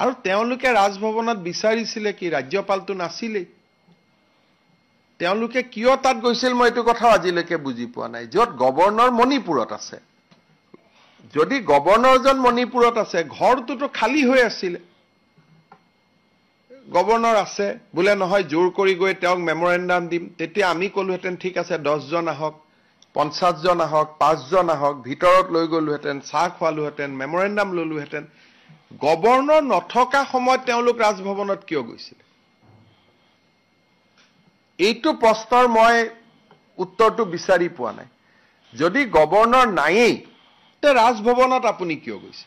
আৰু তেওঁলোকে ৰাজভৱনত বিচাৰিছিলে কি ৰাজ্যপালটো নাছিলেই তেওঁলোকে কিয় তাত গৈছিল মই এইটো কথা আজিলৈকে বুজি পোৱা নাই য'ত গভৰ্ণৰ মণিপুৰত আছে যদি গভৰ্ণৰজন মণিপুৰত আছে ঘৰটোতো খালী হৈ আছিল গভৰ্ণৰ আছে বোলে নহয় জোৰ কৰি গৈ তেওঁক মেমৰেণ্ডাম দিম তেতিয়া আমি কলোহেঁতেন ঠিক আছে 10 জন আহক 50 জন আহক 5 জন আহক ভিতৰত লৈ গলোহেঁতেন চাহ খোৱালোহেঁতেন মেমৰেণ্ডাম ললোহেঁতেন গভৰ্ণৰ নথকা সময়ত তেওঁলোক ৰাজভৱনত কিয় গৈছিল এইটো প্ৰশ্নৰ মই উত্তৰটো বিচাৰি পোৱা নাই যদি গভৰ্ণৰ নায়েই তে ৰাজভৱনত আপুনি কিয় গৈছে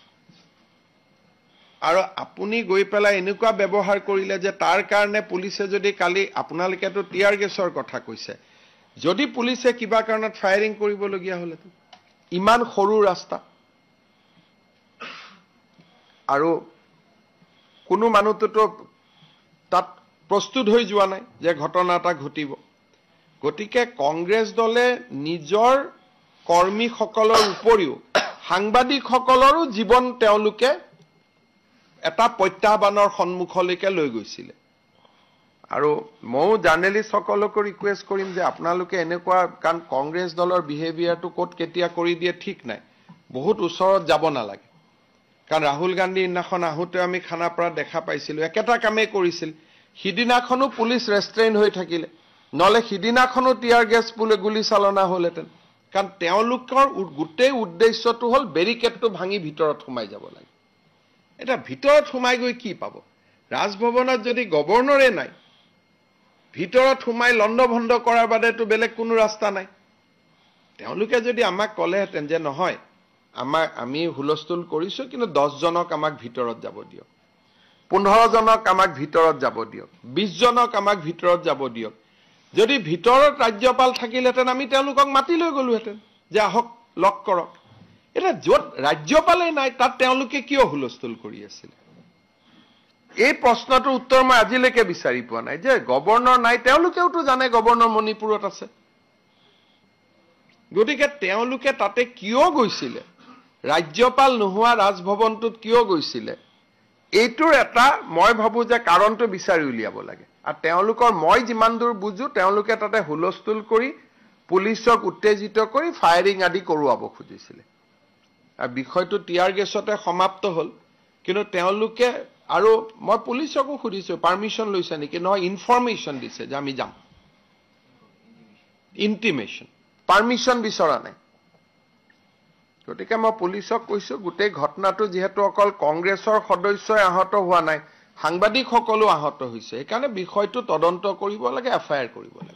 আৰু আপুনি গৈ পেলাই এনেকুৱা ব্যৱহাৰ কৰিলে যে তাৰ কাৰণে পুলিচে যদি কালি আপোনালোকেতো টিয়াৰ গেছৰ কথা কৈছে যদি পুলিচে কিবা কাৰণত ফায়াৰিং কৰিবলগীয়া হ'লেতো ইমান সৰু ৰাস্তা আৰু কোনো মানুহটো তাত প্ৰস্তুত হৈ যোৱা নাই যে ঘটনা এটা ঘটিব গতিকে কংগ্ৰেছ দলে নিজৰ কৰ্মীসকলৰ উপৰিও সাংবাদিকসকলৰো জীৱন তেওঁলোকে এটা প্ৰত্যাহ্বানৰ সন্মুখলৈকে লৈ গৈছিল আৰু মই জাৰ্নেলিষ্টসকলকো ৰিকুৱেষ্ট কৰিম যে আপোনালোকে এনেকুৱা কাৰণ কংগ্ৰেছ দলৰ বিহেভিয়াৰটো ক'ত কেতিয়া কৰি দিয়ে ঠিক নাই বহুত ওচৰত যাব নালাগে কাৰণ ৰাহুল গান্ধী ইনাখন আহোতে আমি খানাপাৰা দেখা পাইছিলো একেটা কামেই কৰিছিল হিদিনাখনো পুলিচ ৰেষ্ট্ৰেইন হৈ থাকিলে নলে হিদিনাখনো টিয়াৰ গেছ পুলে গুলি চালনা হ'লহেঁতেন কাৰণ তেওঁলোকৰ গোটেই উদ্দেশ্যটো হ'ল বেৰিকেডটো ভাঙি ভিতৰত সোমাই যাব লাগে এটা ভিতৰত সোমাই গৈ কি পাব ৰাজভৱনত যদি গভৰ্ণৰে নাই ভিতৰত সোমাই লণ্ডভণ্ড কৰাৰ বাদেতো বেলেগ কোনো ৰাস্তা নাই তেওঁলোকে যদি আমাক ক'লেহেঁতেন যে নহয় আমি হুলস্থুল কৰিছো কিন্তু 10 জনক আমাক ভিতৰত যাব দিয়ক 15 জনক আমাক ভিতৰত যাব দিয়ক 20 জনক আমাক ভিতৰত যাব দিয়ক যদি ভিতৰত ৰাজ্যপাল থাকিলহেঁতেন আমি তেওঁলোকক মাতি লৈ গলোহেঁতেন যে আহক লক কৰক এটা য'ত ৰাজ্যপালে নাই তাত তেওঁলোকে কিয় হুলস্থুল কৰি আছিল এই প্ৰশ্নটোৰ উত্তৰ মই আজিলৈকে বিচাৰি পোৱা নাই যে গভৰ্ণৰ নাই তেওঁলোকেওতো জানে গভৰ্ণৰ মণিপুৰত আছে গতিকে তেওঁলোকে তাতে কিয় গৈছিলে ৰাজ্যপাল নোহোৱা ৰাজভৱনটোত কিয় গৈছিলে এইটোৰ এটা মই ভাবো যে কাৰণটো বিচাৰি উলিয়াব লাগে আৰু তেওঁলোকৰ মই যিমান দূৰ বুজো তেওঁলোকে তাতে হুলস্থুল কৰি পুলিচক উত্তেজিত কৰি ফায়াৰিং আদি কৰোৱাব খুজিছিলে আৰু বিষয়টো টিয়াৰ গেছতে সমাপ্ত হ'ল কিন্তু তেওঁলোকে আৰু মই পুলিচকো খুজিছো পাৰমিশন লৈছে নেকি নহয় ইনফৰমেশন দিছে যে আমি যাম ইন্টিমেশন পাৰমিশন বিচৰা নাই গতিকে মই পুলিচক কৈছো গোটেই ঘটনাটো যেহেতু অকল কংগ্ৰেছৰ সদস্যই আহত হোৱা নাই সাংবাদিকসকলো আহত হৈছে সেইকাৰণে বিষয়টো তদন্ত কৰিব লাগে এফআইআৰ কৰিব লাগে